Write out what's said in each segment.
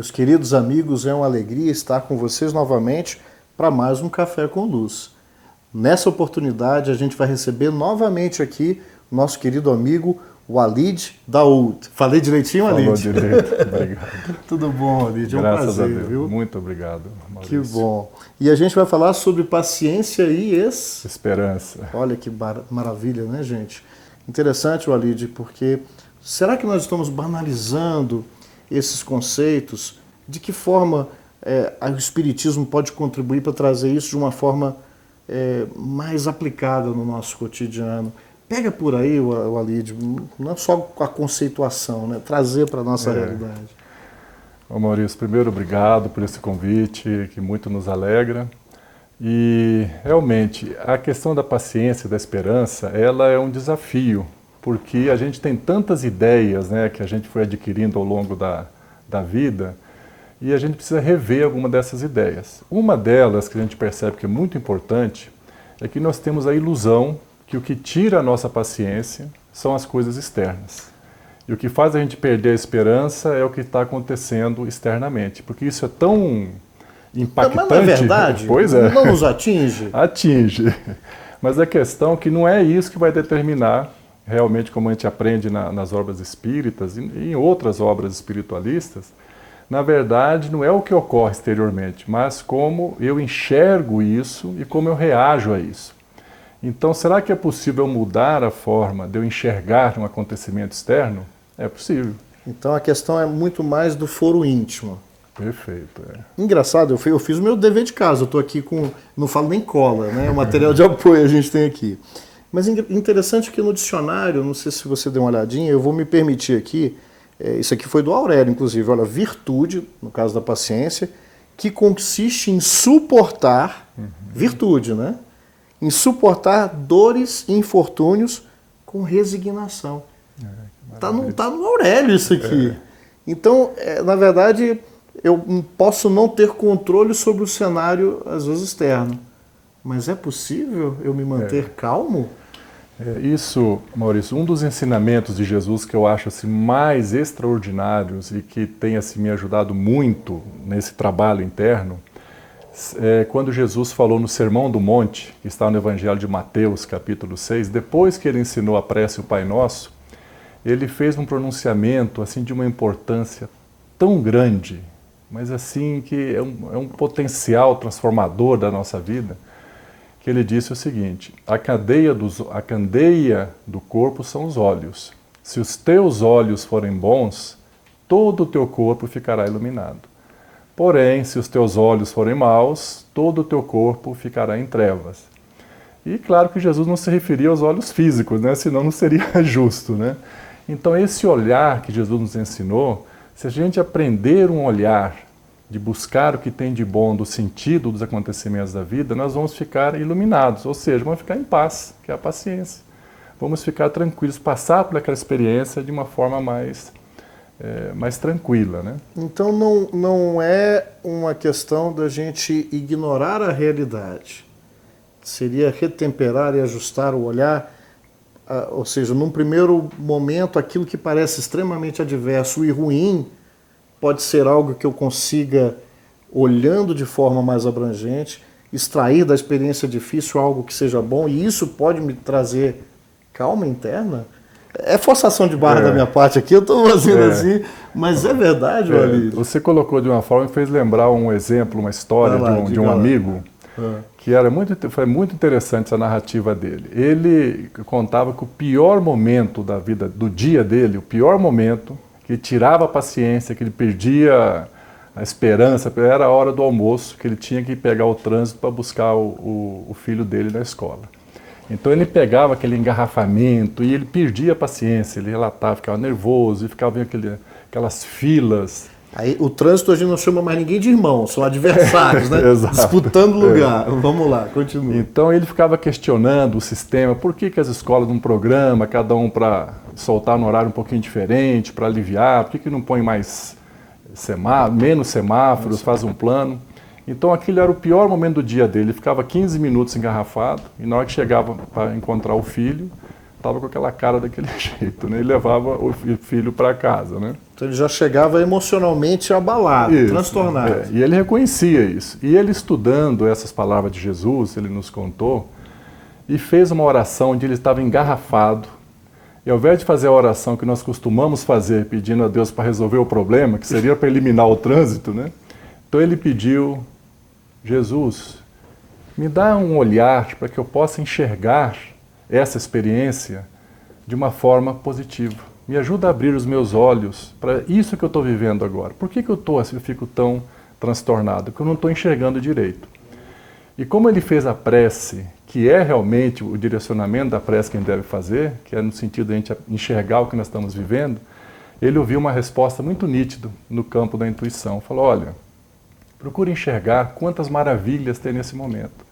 Meus queridos amigos, é uma alegria estar com vocês novamente para mais um Café com Luz. Nessa oportunidade, a gente vai receber novamente aqui o nosso querido amigo Walid Daoud. Falei direitinho, Walid? Falou direito, obrigado. Tudo bom, Walid? É um Graças prazer, a Deus. Viu? Muito obrigado, Maurício. Que bom. E a gente vai falar sobre paciência e esperança. Olha que maravilha, né, gente? Interessante, Walid, porque será que nós estamos banalizando esses conceitos? De que forma o Espiritismo pode contribuir para trazer isso de uma forma mais aplicada no nosso cotidiano? Pega por aí, Walid, não só a conceituação, né? Trazer para a nossa realidade. Ô Maurício, primeiro obrigado por esse convite, que muito nos alegra. E realmente, a questão da paciência e da esperança, ela é um desafio, porque a gente tem tantas ideias, né, que a gente foi adquirindo ao longo da vida, e a gente precisa rever alguma dessas ideias. Uma delas que a gente percebe que é muito importante é que nós temos a ilusão que o que tira a nossa paciência são as coisas externas. E o que faz a gente perder a esperança é o que está acontecendo externamente, porque isso é tão impactante. Mas não é verdade? Pois é. Não nos atinge? Atinge. Mas a questão é que não é isso que vai determinar realmente, como a gente aprende nas obras espíritas e em outras obras espiritualistas. Na verdade, não é o que ocorre exteriormente, mas como eu enxergo isso e como eu reajo a isso. Então, será que é possível mudar a forma de eu enxergar um acontecimento externo? É possível. Então, a questão é muito mais do foro íntimo. Perfeito. Engraçado, eu fiz o meu dever de casa, eu estou aqui com, não falo nem cola, né? O material de apoio a gente tem aqui. Mas interessante que no dicionário, não sei se você deu uma olhadinha, eu vou me permitir aqui, isso aqui foi do Aurélio, inclusive, olha, virtude, no caso da paciência, que consiste em suportar, virtude, né? Em suportar dores e infortúnios com resignação. Tá no Aurélio isso aqui. Então, na verdade, eu posso não ter controle sobre o cenário, às vezes, externo. Mas é possível eu me manter calmo? Isso, Maurício, um dos ensinamentos de Jesus que eu acho assim, mais extraordinários e que tem assim, me ajudado muito nesse trabalho interno, é quando Jesus falou no Sermão do Monte, que está no Evangelho de Mateus, capítulo 6, depois que ele ensinou a prece o Pai Nosso, ele fez um pronunciamento assim, de uma importância tão grande, mas assim que é um potencial transformador da nossa vida, que ele disse o seguinte: a candeia do corpo são os olhos. Se os teus olhos forem bons, todo o teu corpo ficará iluminado. Porém, se os teus olhos forem maus, todo o teu corpo ficará em trevas. E claro que Jesus não se referia aos olhos físicos, né? Senão não seria justo, né? Então esse olhar que Jesus nos ensinou, se a gente aprender um olhar de buscar o que tem de bom do sentido dos acontecimentos da vida, nós vamos ficar iluminados, ou seja, vamos ficar em paz, que é a paciência. Vamos ficar tranquilos, passar por aquela experiência de uma forma mais tranquila, né? Então não é uma questão da gente ignorar a realidade. Seria retemperar e ajustar o olhar, ou seja, num primeiro momento aquilo que parece extremamente adverso e ruim pode ser algo que eu consiga, olhando de forma mais abrangente, extrair da experiência difícil algo que seja bom, e isso pode me trazer calma interna? É forçação de barra da minha parte aqui, eu estou fazendo assim, mas é verdade, Walid. Você colocou de uma forma que fez lembrar um exemplo, uma história de um amigo, que foi muito interessante essa narrativa dele. Ele contava que o pior momento da vida, do dia dele, o pior momento, que ele tirava a paciência, que ele perdia a esperança, era a hora do almoço, que ele tinha que pegar o trânsito para buscar o filho dele na escola. Então ele pegava aquele engarrafamento e ele perdia a paciência, ele relatava, ficava nervoso, e ficava vendo aquelas filas. Aí o trânsito a gente não chama mais ninguém de irmão, são adversários, né? Disputando lugar. Vamos lá, continua. Então ele ficava questionando o sistema, por que as escolas não programam, cada um para soltar no horário um pouquinho diferente, para aliviar, por que não põe mais menos semáforos, faz um plano. Então aquilo era o pior momento do dia dele, ele ficava 15 minutos engarrafado, e na hora que chegava para encontrar o filho, estava com aquela cara daquele jeito, né? E levava o filho para casa, né? Então ele já chegava emocionalmente abalado, Isso, transtornado. E ele reconhecia isso. E ele, estudando essas palavras de Jesus, ele nos contou, e fez uma oração onde ele estava engarrafado. E ao invés de fazer a oração que nós costumamos fazer, pedindo a Deus para resolver o problema, que seria para eliminar o trânsito, né? Então ele pediu: Jesus, me dá um olhar para que eu possa enxergar essa experiência de uma forma positiva. Me ajuda a abrir os meus olhos para isso que eu estou vivendo agora. Por que eu fico tão transtornado? Porque eu não estou enxergando direito. E como ele fez a prece, que é realmente o direcionamento da prece que a gente deve fazer, que é no sentido de a gente enxergar o que nós estamos vivendo, ele ouviu uma resposta muito nítida no campo da intuição. Falou: olha, procure enxergar quantas maravilhas tem nesse momento.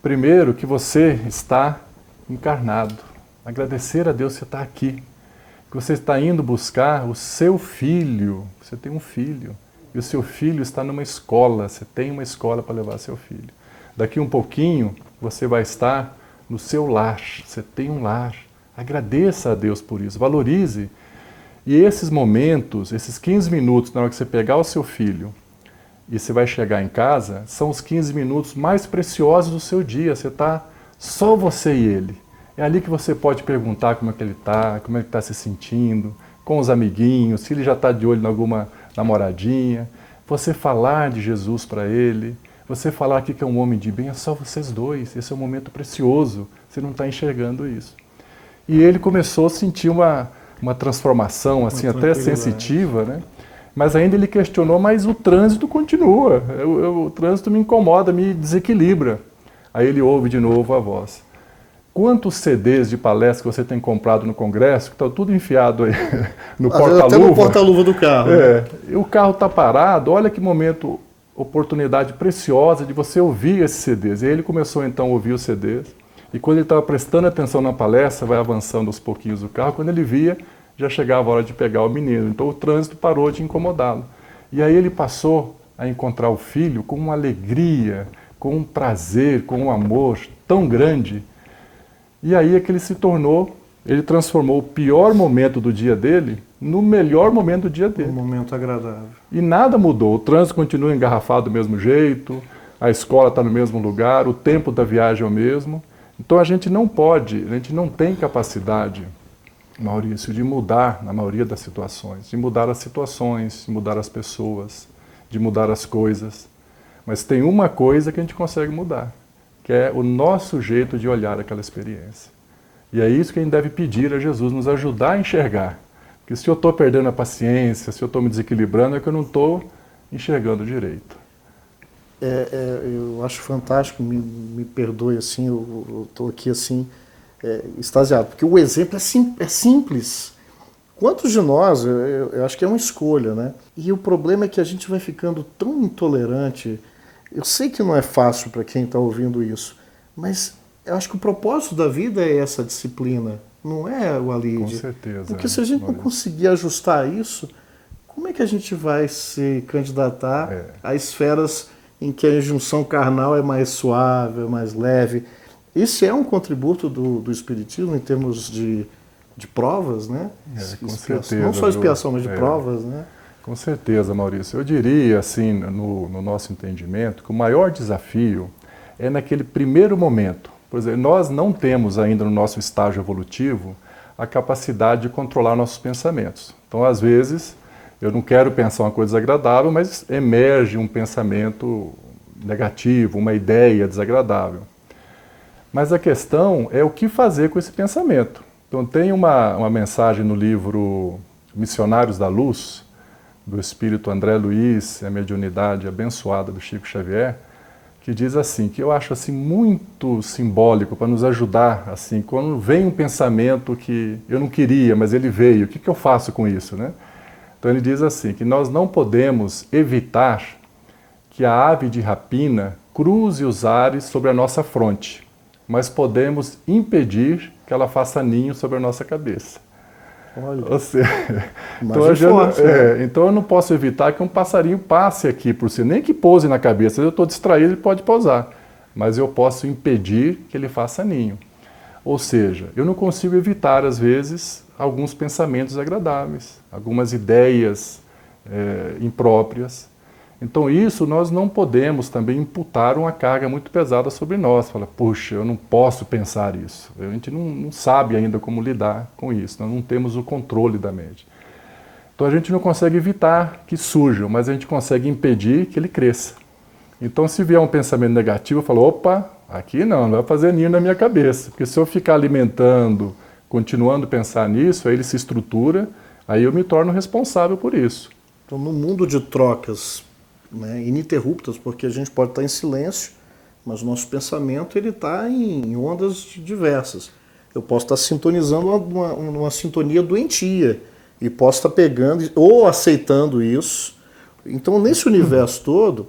Primeiro, que você está encarnado. Agradecer a Deus que você está aqui. Que você está indo buscar o seu filho. Você tem um filho. E o seu filho está numa escola. Você tem uma escola para levar seu filho. Daqui um pouquinho, você vai estar no seu lar. Você tem um lar. Agradeça a Deus por isso. Valorize. E esses momentos, esses 15 minutos, na hora que você pegar o seu filho e você vai chegar em casa, são os 15 minutos mais preciosos do seu dia. Você está só você e ele. É ali que você pode perguntar como é que ele está, como é que está se sentindo, com os amiguinhos, se ele já está de olho em alguma namoradinha. Você falar de Jesus para ele, você falar aqui que é um homem de bem, é só vocês dois. Esse é um momento precioso, você não está enxergando isso. E ele começou a sentir uma transformação assim, até sensitiva, né? Mas ainda ele questionou: mas o trânsito continua, o trânsito me incomoda, me desequilibra. Aí ele ouve de novo a voz: quantos CDs de palestra que você tem comprado no Congresso, que está tudo enfiado aí no porta-luva? Até no porta-luva do carro. Né? E o carro está parado, olha que momento, oportunidade preciosa de você ouvir esses CDs. E aí ele começou então a ouvir os CDs, e quando ele estava prestando atenção na palestra, vai avançando aos pouquinhos o carro, quando ele via, já chegava a hora de pegar o menino. Então o trânsito parou de incomodá-lo. E aí ele passou a encontrar o filho com uma alegria, com um prazer, com um amor tão grande. E aí é que ele transformou o pior momento do dia dele no melhor momento do dia dele. Um momento agradável. E nada mudou. O trânsito continua engarrafado do mesmo jeito, a escola está no mesmo lugar, o tempo da viagem é o mesmo. Então a gente não tem capacidade, Maurício, de mudar na maioria das situações, de mudar as situações, de mudar as pessoas, de mudar as coisas. Mas tem uma coisa que a gente consegue mudar, que é o nosso jeito de olhar aquela experiência. E é isso que a gente deve pedir a Jesus, nos ajudar a enxergar. Porque se eu estou perdendo a paciência, se eu estou me desequilibrando, é que eu não estou enxergando direito. Eu acho fantástico, me perdoe assim, eu estou aqui assim, extasiado, porque o exemplo é simples. Quantos de nós, eu acho que é uma escolha, né? E o problema é que a gente vai ficando tão intolerante. Eu sei que não é fácil para quem está ouvindo isso, mas eu acho que o propósito da vida é essa disciplina, não é o alívio. Com certeza. Porque se a gente não conseguir ajustar isso, como é que a gente vai se candidatar a esferas em que a injunção carnal é mais suave, é mais leve? Esse é um contributo do Espiritismo em termos de provas, né? Com certeza. Não só expiação, mas de provas, né? Com certeza, Maurício. Eu diria, assim, no nosso entendimento, que o maior desafio é naquele primeiro momento. Por exemplo, nós não temos ainda no nosso estágio evolutivo a capacidade de controlar nossos pensamentos. Então, às vezes, eu não quero pensar uma coisa desagradável, mas emerge um pensamento negativo, uma ideia desagradável. Mas a questão é o que fazer com esse pensamento. Então, tem uma mensagem no livro Missionários da Luz, do espírito André Luiz, a mediunidade abençoada do Chico Xavier, que diz assim, que eu acho assim muito simbólico para nos ajudar, assim, quando vem um pensamento que eu não queria, mas ele veio, o que eu faço com isso, né? Então ele diz assim, que nós não podemos evitar que a ave de rapina cruze os ares sobre a nossa fronte, mas podemos impedir que ela faça ninho sobre a nossa cabeça. Olha, ou seja, então eu não posso evitar que um passarinho passe aqui por si, nem que pouse na cabeça. Se eu estou distraído, ele pode pousar, mas eu posso impedir que ele faça ninho. Ou seja, eu não consigo evitar, às vezes, alguns pensamentos agradáveis, algumas ideias impróprias. Então isso nós não podemos também imputar uma carga muito pesada sobre nós. Fala, puxa, eu não posso pensar isso. A gente não sabe ainda como lidar com isso, nós não temos o controle da mente. Então a gente não consegue evitar que surjam, mas a gente consegue impedir que ele cresça. Então se vier um pensamento negativo, eu falo, opa, aqui não vai fazer ninho na minha cabeça. Porque se eu ficar alimentando, continuando a pensar nisso, aí ele se estrutura, aí eu me torno responsável por isso. Então no mundo de trocas, né, ininterruptas, porque a gente pode estar em silêncio, mas o nosso pensamento está em ondas diversas. Eu posso estar sintonizando uma sintonia doentia e posso estar pegando ou aceitando isso. Então nesse universo todo,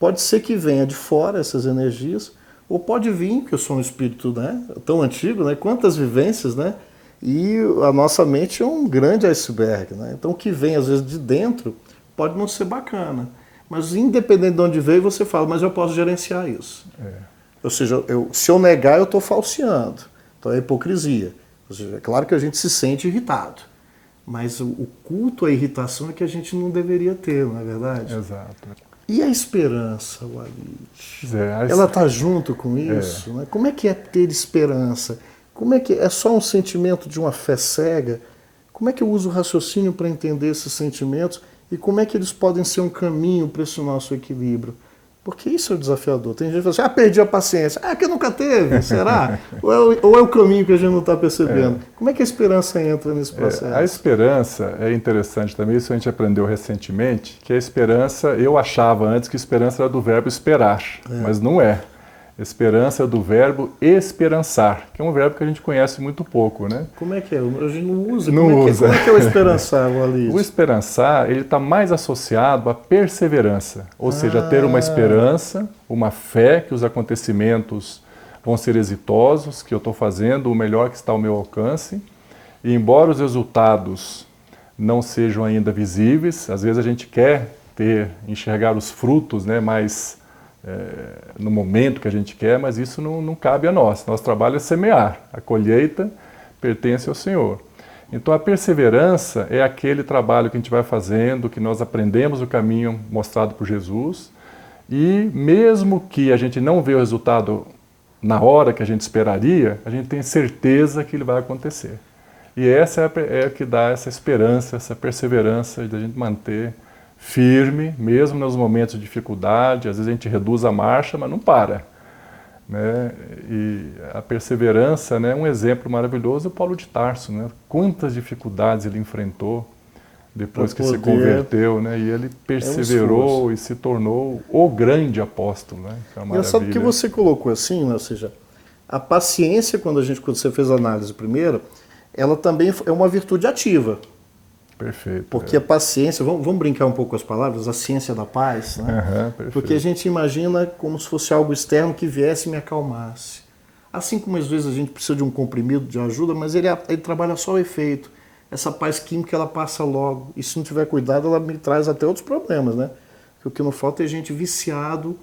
pode ser que venha de fora essas energias, ou pode vir, porque eu sou um espírito, né, tão antigo, né, quantas vivências, né, e a nossa mente é um grande iceberg. Né, então o que vem às vezes de dentro pode não ser bacana. Mas independente de onde veio, você fala, mas eu posso gerenciar isso. Ou seja, se eu negar, eu estou falseando. Então é hipocrisia. Ou seja, é claro que a gente se sente irritado. Mas o culto à irritação é que a gente não deveria ter, não é verdade? Exato. E a esperança, Walid? Ela está junto com isso? Né? Como é que é ter esperança? Como é que é só um sentimento de uma fé cega? Como é que eu uso o raciocínio para entender esses sentimentos? E como é que eles podem ser um caminho para esse nosso equilíbrio? Porque isso é o desafiador. Tem gente que fala assim, perdi a paciência. Que nunca teve, será? ou é o caminho que a gente não está percebendo? Como é que a esperança entra nesse processo? A esperança é interessante também, isso a gente aprendeu recentemente, que a esperança, eu achava antes que esperança era do verbo esperar, mas não é. Esperança é do verbo esperançar, que é um verbo que a gente conhece muito pouco, né? Como é que é? A gente não usa. Não usa. Como é que é o esperançar, Walid? O esperançar, ele está mais associado à perseverança, ou seja, a ter uma esperança, uma fé que os acontecimentos vão ser exitosos, que eu estou fazendo o melhor que está ao meu alcance, e embora os resultados não sejam ainda visíveis, às vezes a gente quer enxergar os frutos, né, mais no momento que a gente quer, mas isso não cabe a nós. Nosso trabalho é semear, a colheita pertence ao Senhor. Então a perseverança é aquele trabalho que a gente vai fazendo, que nós aprendemos o caminho mostrado por Jesus, e mesmo que a gente não vê o resultado na hora que a gente esperaria, a gente tem certeza que ele vai acontecer. E essa é a que dá essa esperança, essa perseverança de a gente manter firme, mesmo nos momentos de dificuldade. Às vezes a gente reduz a marcha, mas não para. Né? E a perseverança, né, é um exemplo maravilhoso do Paulo de Tarso. Né? Quantas dificuldades ele enfrentou depois que se converteu, né? E ele perseverou e se tornou o grande apóstolo. Né? É uma maravilha. Sabe que você colocou assim, né? Ou seja, a paciência, quando você fez a análise primeiro, ela também é uma virtude ativa. Perfeito. Porque a paciência, vamos brincar um pouco com as palavras, a ciência da paz, né? Porque a gente imagina como se fosse algo externo que viesse e me acalmasse. Assim como às vezes a gente precisa de um comprimido de ajuda, mas ele trabalha só o efeito. Essa paz química ela passa logo. E se não tiver cuidado, ela me traz até outros problemas, né? Porque o que não falta é gente viciado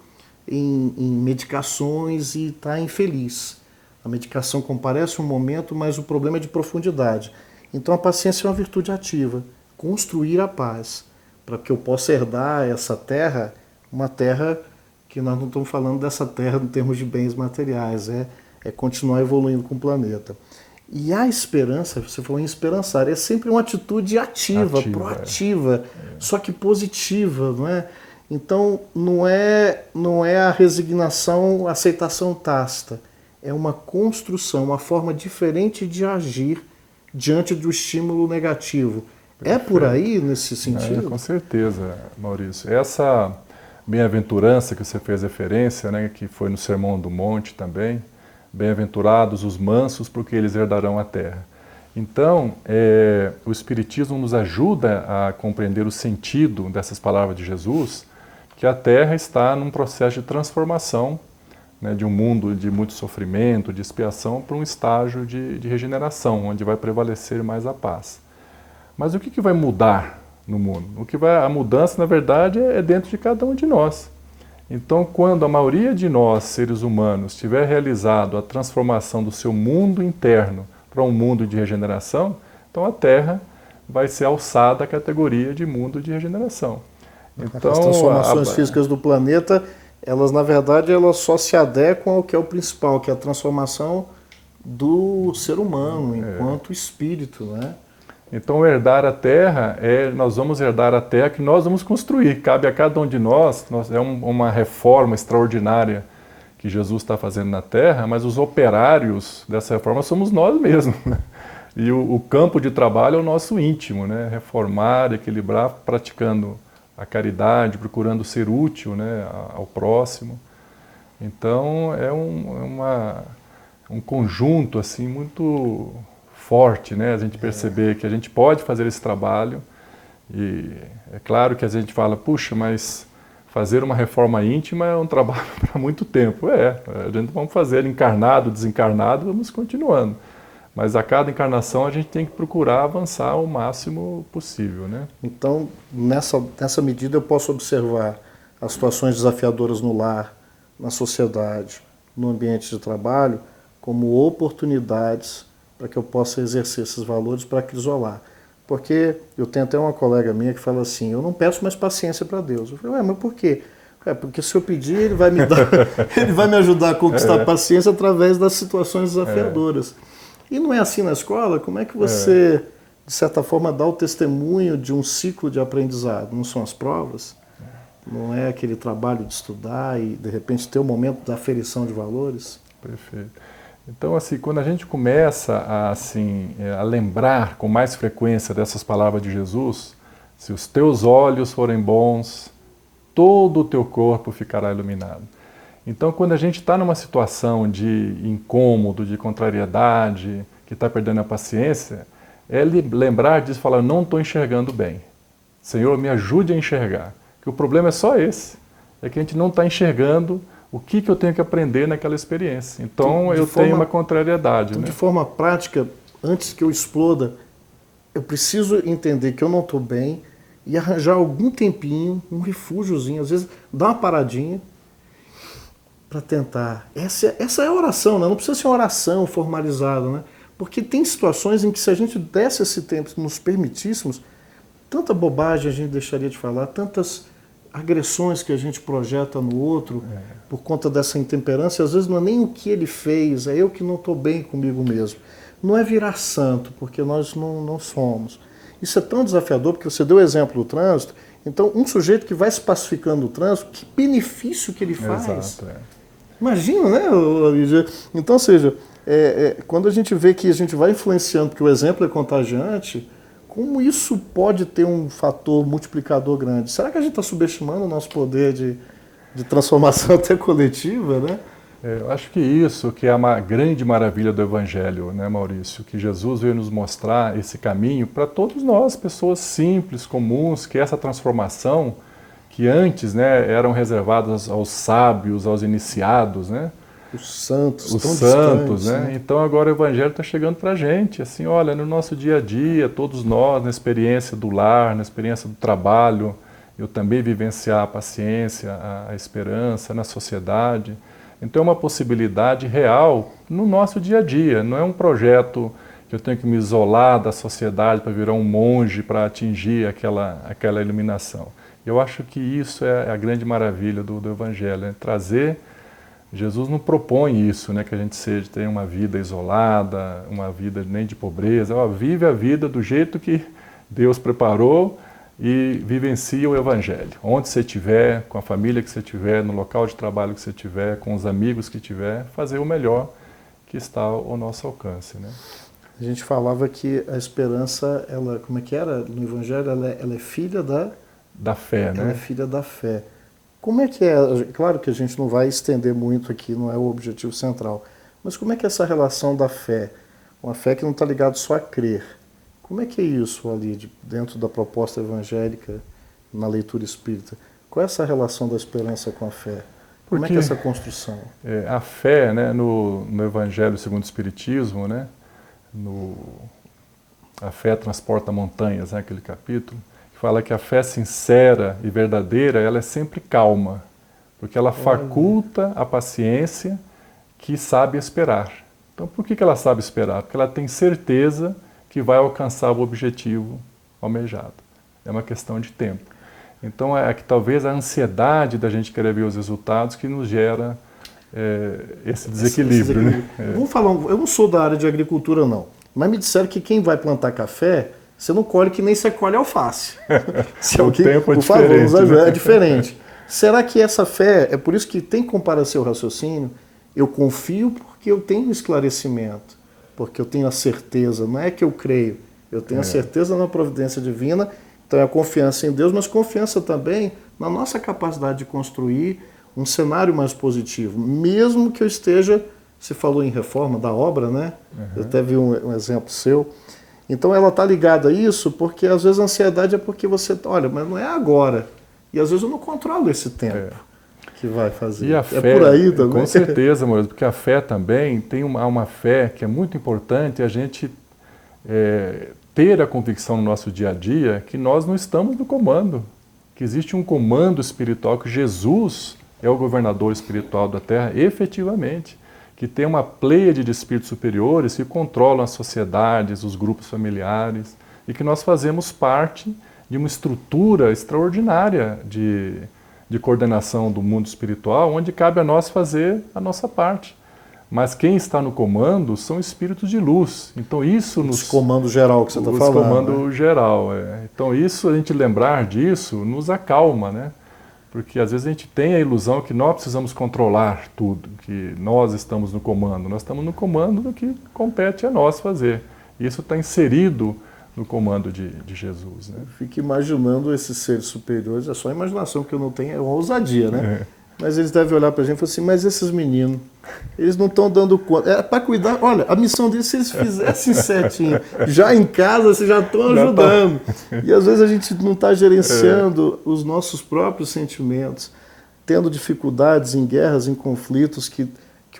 em medicações e está infeliz. A medicação comparece um momento, mas o problema é de profundidade. Então a paciência é uma virtude ativa, construir a paz, para que eu possa herdar essa terra, uma terra que nós não estamos falando dessa terra em termos de bens materiais, é continuar evoluindo com o planeta. E a esperança, você falou em esperançar, é sempre uma atitude ativa, proativa, só que positiva, não é? Então não é a resignação, a aceitação tácita, é uma construção, uma forma diferente de agir diante do estímulo negativo. Perfeito. É por aí, nesse sentido? Com certeza, Maurício. Essa bem-aventurança que você fez referência, né, que foi no Sermão do Monte também, bem-aventurados os mansos, porque eles herdarão a terra. Então, o Espiritismo nos ajuda a compreender o sentido dessas palavras de Jesus, que a terra está num processo de transformação, né, de um mundo de muito sofrimento, de expiação, para um estágio de regeneração, onde vai prevalecer mais a paz. Mas o que vai mudar no mundo? A mudança, na verdade, é dentro de cada um de nós. Então, quando a maioria de nós, seres humanos, tiver realizado a transformação do seu mundo interno para um mundo de regeneração, então a Terra vai ser alçada à categoria de mundo de regeneração. Então, as transformações físicas do planeta, elas na verdade elas só se adequam ao que é o principal, que é a transformação do ser humano enquanto espírito, né? Então, herdar a Terra, nós vamos herdar a Terra que nós vamos construir. Cabe a cada um de nós, uma reforma extraordinária que Jesus está fazendo na Terra, mas os operários dessa reforma somos nós mesmos. Né? E o campo de trabalho é o nosso íntimo, né? Reformar, equilibrar, praticando a caridade, procurando ser útil, né, ao próximo. Então, é um conjunto assim, muito forte, né? A gente perceber que a gente pode fazer esse trabalho e é claro que a gente fala, puxa, mas fazer uma reforma íntima é um trabalho para muito tempo. A gente vamos fazer encarnado, desencarnado, vamos continuando. Mas a cada encarnação a gente tem que procurar avançar o máximo possível, né? Então, nessa medida eu posso observar as situações desafiadoras no lar, na sociedade, no ambiente de trabalho, como oportunidades para que eu possa exercer esses valores para acrisolar. Porque eu tenho até uma colega minha que fala assim, eu não peço mais paciência para Deus. Eu falei, mas por quê? Porque se eu pedir, ele vai me dar, ele vai me ajudar a conquistar a paciência através das situações desafiadoras. E não é assim na escola? Como é que você, de certa forma, dá o testemunho de um ciclo de aprendizado? Não são as provas? Não é aquele trabalho de estudar e, de repente, ter o momento da aferição de valores? Perfeito. Então, assim, quando a gente começa a lembrar com mais frequência dessas palavras de Jesus, se os teus olhos forem bons, todo o teu corpo ficará iluminado. Então, quando a gente está numa situação de incômodo, de contrariedade, que está perdendo a paciência, é lembrar disso e falar, não estou enxergando bem. Senhor, me ajude a enxergar. Que o problema é só esse, é que a gente não está enxergando o que eu tenho que aprender naquela experiência. Então, eu tenho uma contrariedade. Então, né? De forma prática, antes que eu exploda, eu preciso entender que eu não estou bem e arranjar algum tempinho, um refúgiozinho, às vezes dar uma paradinha para tentar. Essa é a oração, né? Não precisa ser uma oração formalizada, né? Porque tem situações em que se a gente desse esse tempo, se nos permitíssemos, tanta bobagem a gente deixaria de falar, tantas agressões que a gente projeta no outro por conta dessa intemperância, às vezes não é nem o que ele fez, é eu que não estou bem comigo mesmo. Não é virar santo, porque nós não somos. Isso é tão desafiador, porque você deu o exemplo do trânsito, então um sujeito que vai se pacificando no trânsito, que benefício que ele faz. Exato, Imagina, né, Lídia? Então, ou seja, quando a gente vê que a gente vai influenciando, porque o exemplo é contagiante, como isso pode ter um fator multiplicador grande? Será que a gente está subestimando o nosso poder de transformação até coletiva, né? Eu acho que isso que é a grande maravilha do Evangelho, né, Maurício? Que Jesus veio nos mostrar esse caminho para todos nós, pessoas simples, comuns, que essa transformação que antes, né, eram reservadas aos sábios, aos iniciados, né? Os santos, os tão santos, distantes, né? Então agora o Evangelho está chegando para a gente, assim, olha, no nosso dia a dia, todos nós, na experiência do lar, na experiência do trabalho, eu também vivenciar a paciência, a esperança na sociedade. Então é uma possibilidade real no nosso dia a dia, não é um projeto que eu tenho que me isolar da sociedade para virar um monge para atingir aquela iluminação. Eu acho que isso é a grande maravilha do Evangelho, né? Trazer. Jesus não propõe isso, né, que a gente tenha uma vida isolada, uma vida nem de pobreza. Vive a vida do jeito que Deus preparou e vivencia o Evangelho. Onde você estiver, com a família que você tiver, no local de trabalho que você tiver, com os amigos que tiver, fazer o melhor que está ao nosso alcance, né? A gente falava que a esperança, ela, como é que era no Evangelho? Ela é filha da fé, né? Ela é filha da fé. Como é que é? Claro que a gente não vai estender muito aqui, não é o objetivo central. Mas como é que é essa relação da fé? Uma fé que não está ligada só a crer. Como é que é isso ali, dentro da proposta evangélica, na leitura espírita? Qual é essa relação da esperança com a fé? Como é que é essa construção? A fé, né, no Evangelho segundo o Espiritismo, né, a fé transporta montanhas, né, aquele capítulo, fala que a fé sincera e verdadeira, ela é sempre calma, porque ela faculta a paciência que sabe esperar. Então, por que ela sabe esperar? Porque ela tem certeza que vai alcançar o objetivo almejado. É uma questão de tempo. Então, é que talvez a ansiedade da gente querer ver os resultados que nos gera esse desequilíbrio. Né? Vamos falar, eu não sou da área de agricultura, não, mas me disseram que quem vai plantar café, você não colhe que nem você colhe alface. Se o alguém, tempo é por favor, diferente. nos ajude, Né? é diferente. Será que essa fé, é por isso que tem que comparecer o raciocínio? Eu confio porque eu tenho esclarecimento, porque eu tenho a certeza, não é que eu creio, eu tenho a certeza na providência divina, então é a confiança em Deus, mas confiança também na nossa capacidade de construir um cenário mais positivo, mesmo que eu esteja, você falou em reforma da obra, né? Eu até vi um exemplo seu. Então ela está ligada a isso porque às vezes a ansiedade é porque você, olha, mas não é agora. E às vezes eu não controlo esse tempo que vai fazer. E a fé, por aí também. Com certeza, Maurício, porque a fé também tem uma fé que é muito importante a gente ter a convicção no nosso dia a dia que nós não estamos no comando, que existe um comando espiritual, que Jesus é o governador espiritual da Terra, efetivamente, que tem uma pleiade de espíritos superiores que controlam as sociedades, os grupos familiares, e que nós fazemos parte de uma estrutura extraordinária de coordenação do mundo espiritual, onde cabe a nós fazer a nossa parte. Mas quem está no comando são espíritos de luz. Então isso nos comando geral que você está falando. Os comando geral, Então isso, a gente lembrar disso, nos acalma, né? Porque às vezes a gente tem a ilusão que nós precisamos controlar tudo, que nós estamos no comando. Nós estamos no comando do que compete a nós fazer. Isso está inserido no comando de Jesus. Né? Eu fico imaginando esses seres superiores, é só a imaginação que eu não tenho, é uma ousadia, né? Mas eles devem olhar para a gente e falar assim, mas esses meninos, eles não estão dando conta. É para cuidar, olha, a missão deles, se eles fizessem certinho, já em casa, vocês já estão ajudando. E às vezes a gente não está gerenciando os nossos próprios sentimentos, tendo dificuldades em guerras, em conflitos que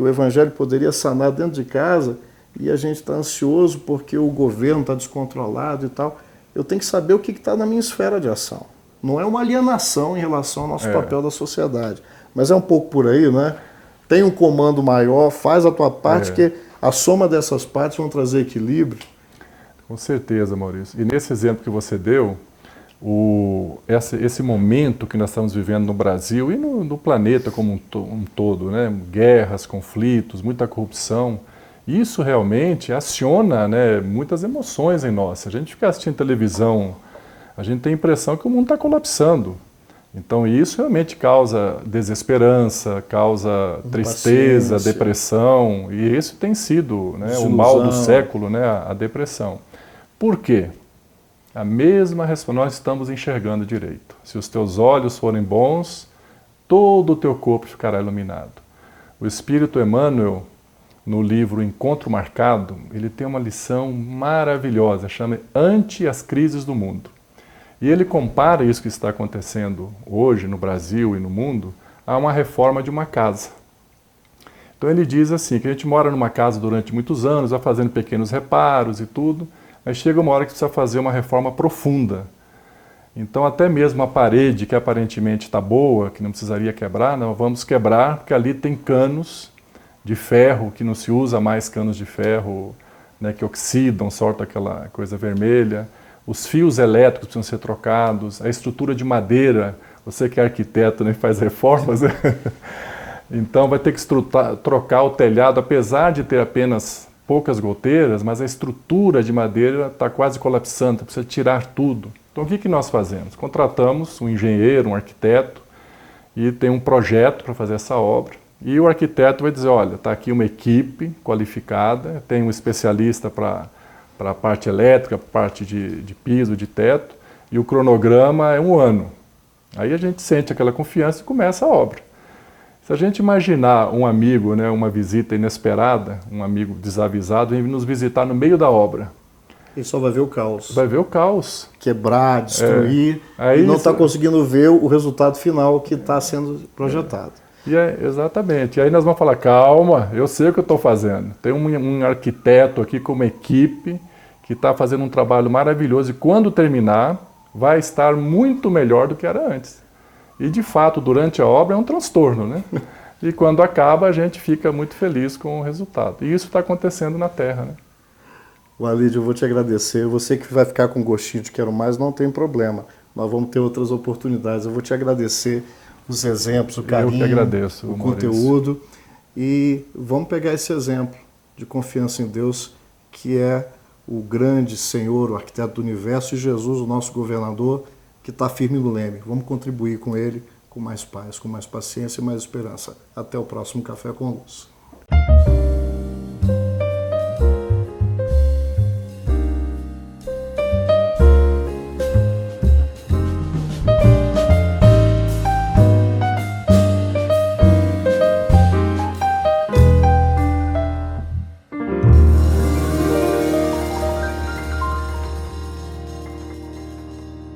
o Evangelho poderia sanar dentro de casa, e a gente está ansioso porque o governo está descontrolado e tal. Eu tenho que saber o que está na minha esfera de ação. Não é uma alienação em relação ao nosso papel da sociedade. Mas é um pouco por aí, né? Tem um comando maior, faz a tua parte, que a soma dessas partes vão trazer equilíbrio. Com certeza, Maurício. E nesse exemplo que você deu, esse momento que nós estamos vivendo no Brasil e no planeta como um todo, né? Guerras, conflitos, muita corrupção, isso realmente aciona, né, muitas emoções em nós. Se a gente ficar assistindo televisão, a gente tem a impressão que o mundo está colapsando. Então isso realmente causa desesperança, causa tristeza, depressão, e esse tem sido, né, o mal do século, né, a depressão. Por quê? A mesma resposta, nós estamos enxergando direito. Se os teus olhos forem bons, todo o teu corpo ficará iluminado. O Espírito Emmanuel, no livro Encontro Marcado, ele tem uma lição maravilhosa, chama Ante as Crises do Mundo. E ele compara isso que está acontecendo hoje no Brasil e no mundo a uma reforma de uma casa. Então ele diz assim, que a gente mora numa casa durante muitos anos, vai fazendo pequenos reparos e tudo, mas chega uma hora que precisa fazer uma reforma profunda. Então até mesmo a parede que aparentemente está boa, que não precisaria quebrar, não, vamos quebrar, porque ali tem canos de ferro, que não se usa mais canos de ferro, né, que oxidam, soltam aquela coisa vermelha. Os fios elétricos precisam ser trocados, a estrutura de madeira, você que é arquiteto, né, faz reformas, né? Então vai ter que trocar o telhado, apesar de ter apenas poucas goteiras, mas a estrutura de madeira está quase colapsando, precisa tirar tudo. Então o que nós fazemos? Contratamos um engenheiro, um arquiteto, e tem um projeto para fazer essa obra. E o arquiteto vai dizer, olha, está aqui uma equipe qualificada, tem um especialista para a parte elétrica, para a parte de piso, de teto, e o cronograma é 1 ano. Aí a gente sente aquela confiança e começa a obra. Se a gente imaginar um amigo, né, uma visita inesperada, um amigo desavisado, vem nos visitar no meio da obra. Ele só vai ver o caos. Vai ver o caos. Quebrar, destruir, Aí e não está conseguindo ver o resultado final que está sendo projetado. Exatamente. E aí nós vamos falar, calma, eu sei o que eu estou fazendo. Tem um arquiteto aqui com uma equipe que está fazendo um trabalho maravilhoso e quando terminar vai estar muito melhor do que era antes. E, de fato, durante a obra é um transtorno, né? E quando acaba, a gente fica muito feliz com o resultado. E isso está acontecendo na Terra, né? Walid, eu vou te agradecer. Você que vai ficar com gostinho de quero mais, não tem problema. Nós vamos ter outras oportunidades. Eu vou te agradecer os exemplos, o carinho, Eu que agradeço, o Maurício. conteúdo. E vamos pegar esse exemplo de confiança em Deus, que é o grande Senhor, o arquiteto do universo, e Jesus, o nosso governador, que está firme no leme. Vamos contribuir com ele, com mais paz, com mais paciência e mais esperança. Até o próximo Café com Luz.